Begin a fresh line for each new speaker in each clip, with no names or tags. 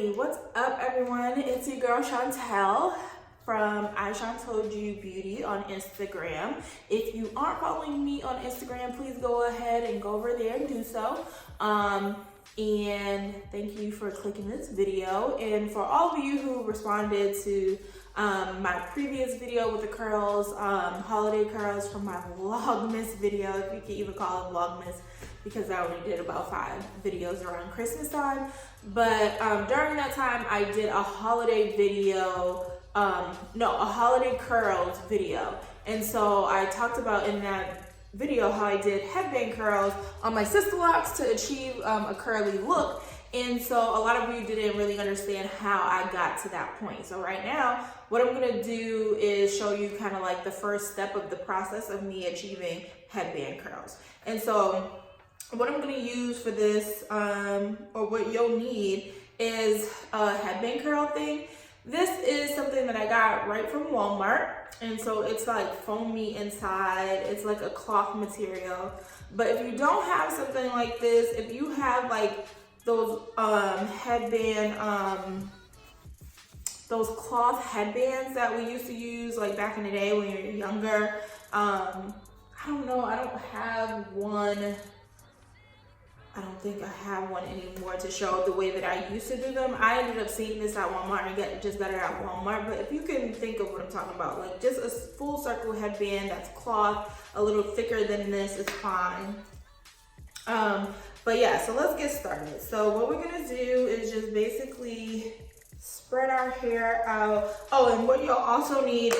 Alrighty, what's up everyone? It's your girl Chantel from I Shan Told You Beauty on Instagram. If you aren't following me on Instagram, please go ahead and go over there and do so. And thank you for clicking this video. And for all of you who responded to my previous video with the curls, holiday curls from my Vlogmas video, if you can even call it Vlogmas, because I only did about 5 videos around Christmas time. But during that time, I did a holiday video, a holiday curls video. And so I talked about in that video how I did headband curls on my Sisterlocks to achieve a curly look. And so a lot of you didn't really understand how I got to that point. So right now, what I'm gonna do is show you kind of like the first step of the process of me achieving headband curls. And so what I'm gonna use for this, or what you'll need, is a headband curl thing. This is something that I got right from Walmart. And so it's like foamy inside, it's like a cloth material. But if you don't have something like this, if you have like those those cloth headbands that we used to use like back in the day when you're younger, I don't know, I don't have one. I don't think I have one anymore to show the way that I used to do them. I ended up seeing this at Walmart and just got it at Walmart. But if you can think of what I'm talking about, like just a full circle headband that's cloth, a little thicker than this is fine. But yeah, so let's get started. So what we're gonna do is just basically spread our hair out. Oh, and what you'll also need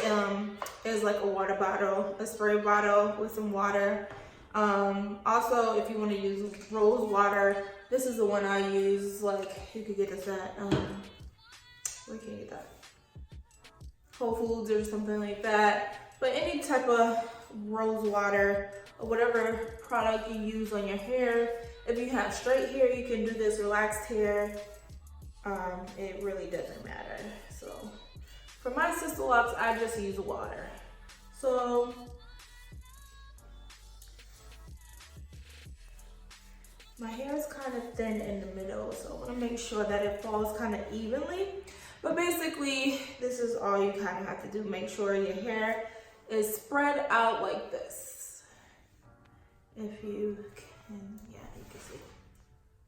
is like a water bottle, a spray bottle with some water. Also, if you want to use rose water, this is the one I use. Like, you could get this at, where can you get that? Whole Foods or something like that. But any type of rose water or whatever product you use on your hair. If you have straight hair, you can do this. Relaxed hair, it really doesn't matter. So, for my Sisterlocks, I just use water. So, my hair is kind of thin in the middle, so I want to make sure that it falls kind of evenly. But basically, this is all you kind of have to do. Make sure your hair is spread out like this. If you can, yeah, you can see.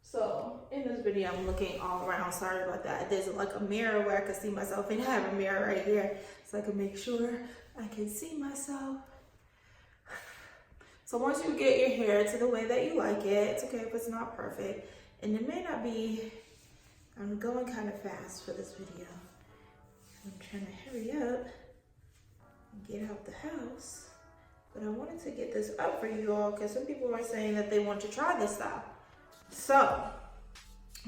So in this video, I'm looking all around. Sorry about that. There's like a mirror where I can see myself, and I have a mirror right here, so I can make sure I can see myself. So once you get your hair to the way that you like it, it's okay if it's not perfect. And it may not be, I'm going kind of fast for this video. I'm trying to hurry up and get out the house. But I wanted to get this up for you all because some people are saying that they want to try this style. So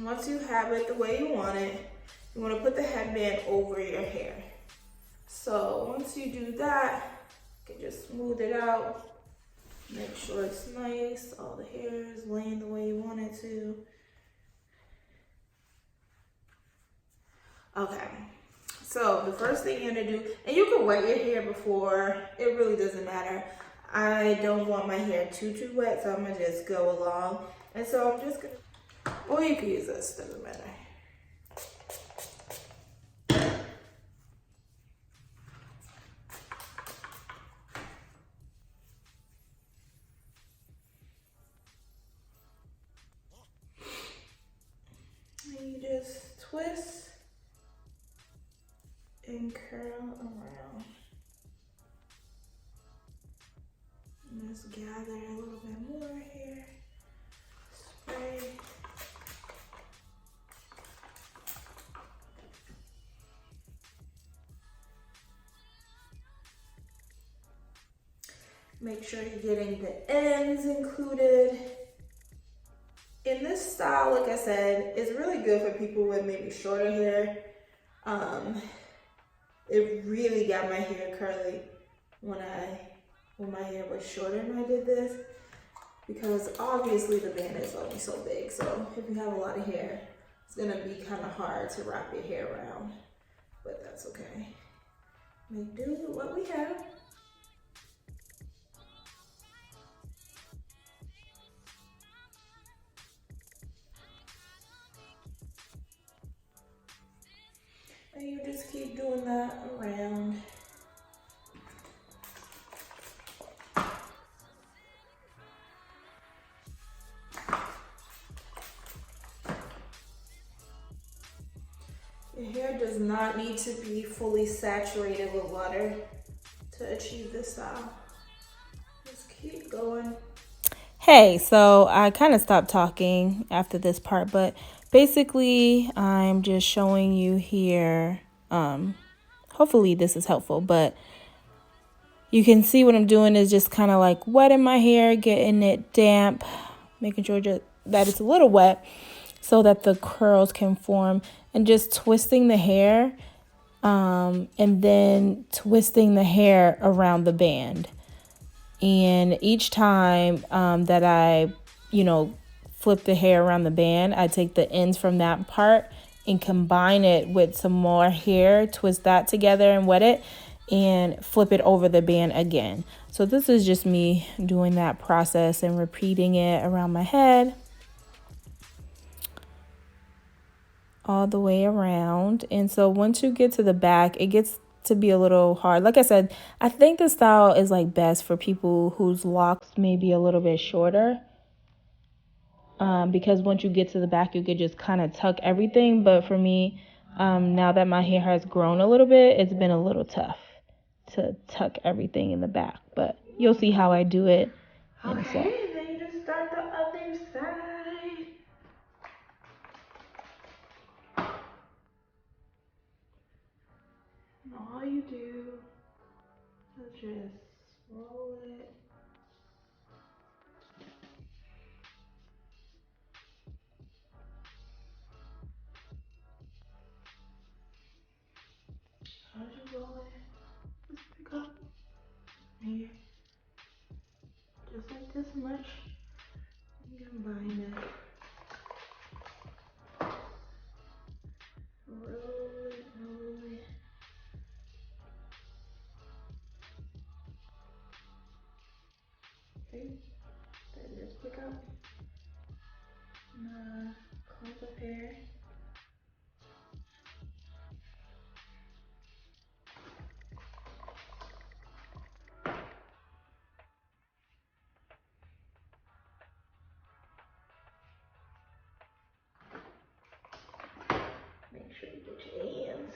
once you have it the way you want it, you want to put the headband over your hair. So once you do that, you can just smooth it out. Make sure it's nice, all the hair is laying the way you want it to. Okay, so the first thing you're gonna do, and you can wet your hair before, it really doesn't matter. I don't want my hair too wet, so I'm gonna just go along. And so I'm just gonna, or you can use this, doesn't matter. Twist and curl around. And just gather a little bit more here. Spray. Make sure you're getting the ends included. In this style, like I said, it's really good for people with maybe shorter hair. It really got my hair curly when my hair was shorter and I did this, because obviously the band is only so big. So if you have a lot of hair, it's gonna be kind of hard to wrap your hair around, but that's okay. Make do with what we have. And you just keep doing that around. Your hair does not need to be fully saturated with water to achieve this style. Just keep going. Hey, so I kind of stopped talking after this part, but basically I'm just showing you here. Hopefully this is helpful, but you can see what I'm doing is just kind of like wetting my hair, getting it damp, making sure that it's a little wet so that the curls can form, and just twisting the hair, and then twisting the hair around the band. And each time that I, flip the hair around the band, I take the ends from that part and combine it with some more hair, twist that together and wet it, and flip it over the band again. So this is just me doing that process and repeating it around my head all the way around. And so once you get to the back, it gets to be a little hard. Like I said, I think the style is like best for people whose locks may be a little bit shorter. Because once you get to the back, you could just kind of tuck everything. But for me, now that my hair has grown a little bit, it's been a little tough to tuck everything in the back. But you'll see how I do it in a sec. Okay, then you just start the other side. And all you do is just roll it. As you roll it, just pick up here, just like this much, and combine it. Roll it, roll it. Okay, then just pick up the clump of hair. Make sure you get your hands.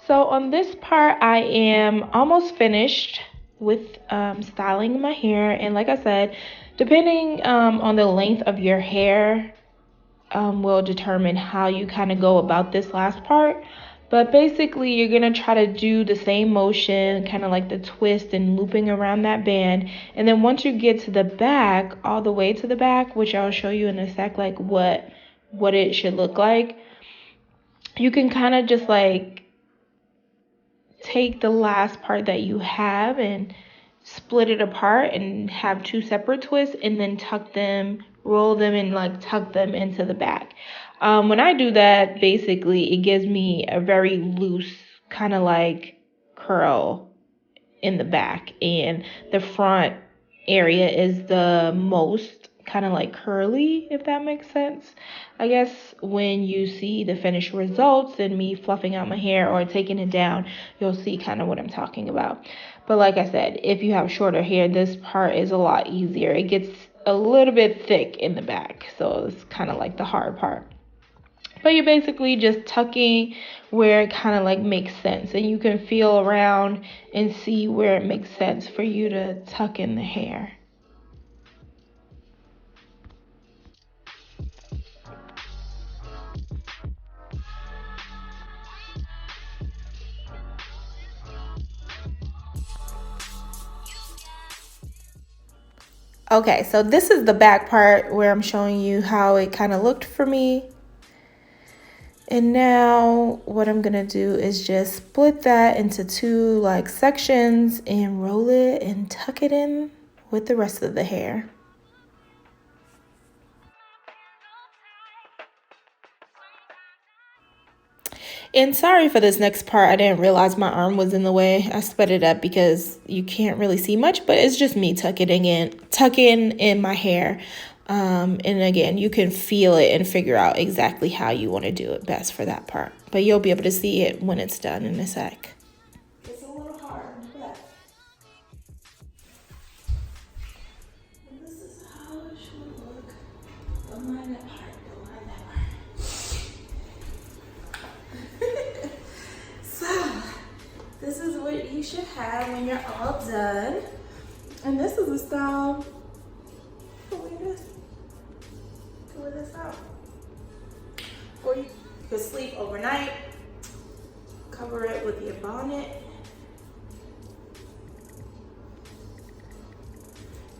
So on this part, I am almost finished with styling my hair. And like I said, depending on the length of your hair will determine how you kind of go about this last part. But basically, you're going to try to do the same motion, kind of like the twist and looping around that band. And then once you get to the back, all the way to the back, which I'll show you in a sec, like what it should look like, you can kind of just like take the last part that you have and split it apart and have two separate twists, and then tuck them, roll them, and like tuck them into the back. When I do that, basically it gives me a very loose kind of like curl in the back, and the front area is the most kind of like curly, if that makes sense. I guess when you see the finished results and me fluffing out my hair or taking it down, you'll see kind of what I'm talking about. But like I said, if you have shorter hair, this part is a lot easier. It gets a little bit thick in the back, so it's kind of like the hard part. But you're basically just tucking where it kind of like makes sense, and you can feel around and see where it makes sense for you to tuck in the hair. Okay, so this is the back part where I'm showing you how it kind of looked for me. And now what I'm gonna do is just split that into two like sections and roll it and tuck it in with the rest of the hair. And sorry for this next part. I didn't realize my arm was in the way. I sped it up because you can't really see much, but it's just me tucking in my hair. And again, you can feel it and figure out exactly how you want to do it best for that part. But you'll be able to see it when it's done in a sec. It's a little hard, but this is how it should look. Don't mind that part. Don't mind that part. So, this is what you should have when you're all done. And this is the style. Pull this out. Or you could sleep overnight, cover it with your bonnet,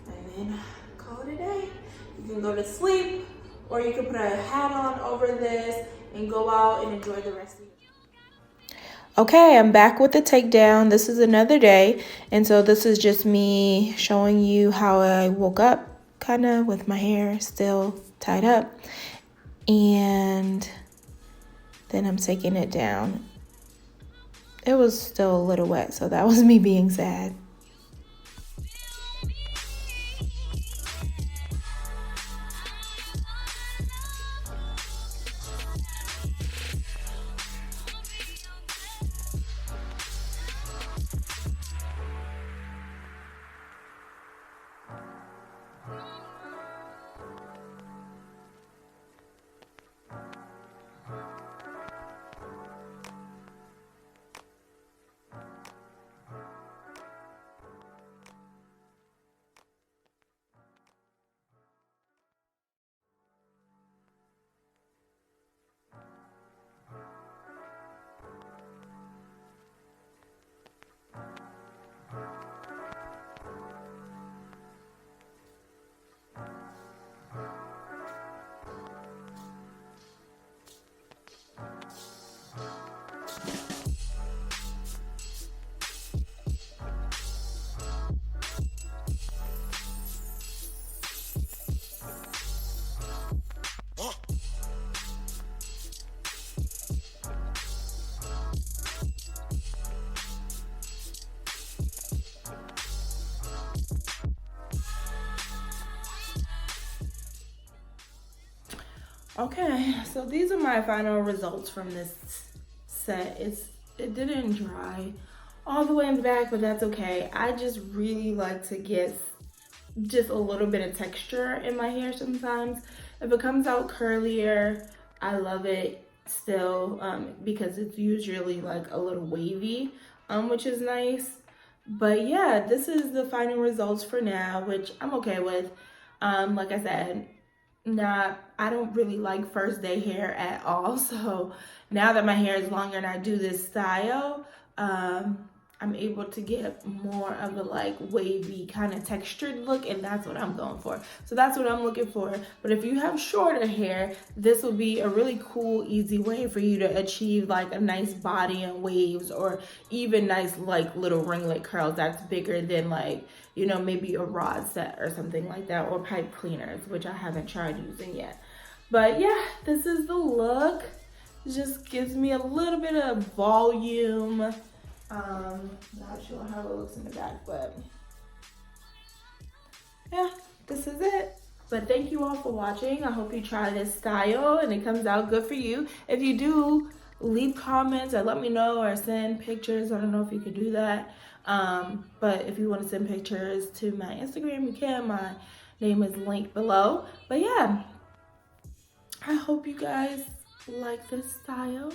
and then call it a day. You can go to sleep, or you can put a hat on over this and go out and enjoy the rest of your day. Okay, I'm back with the takedown. This is another day, and so this is just me showing you how I woke up, kind of with my hair still tied up, and then I'm taking it down. It was still a little wet, so that was me being sad. Okay, so these are my final results from this set. It didn't dry all the way in the back, but that's okay. I just really like to get just a little bit of texture in my hair sometimes. If it comes out curlier, I love it still, because it's usually like a little wavy, which is nice. But yeah, this is the final results for now, which I'm okay with. Like I said, I don't really like first day hair at all. So now that my hair is longer and I do this style, I'm able to get more of a like wavy kind of textured look, and that's what I'm going for. So that's what I'm looking for. But if you have shorter hair, this will be a really cool, easy way for you to achieve like a nice body and waves, or even nice like little ringlet curls that's bigger than like, you know, maybe a rod set or something like that, or pipe cleaners, which I haven't tried using yet. But yeah, this is the look. It just gives me a little bit of volume. Not sure how it looks in the back, but yeah, this is it. But thank you all for watching. I hope you try this style and it comes out good for you. If you do, leave comments or let me know, or send pictures. I don't know if you could do that. But if you want to send pictures to my Instagram, you can. My name is linked below. But yeah, I hope you guys like this style.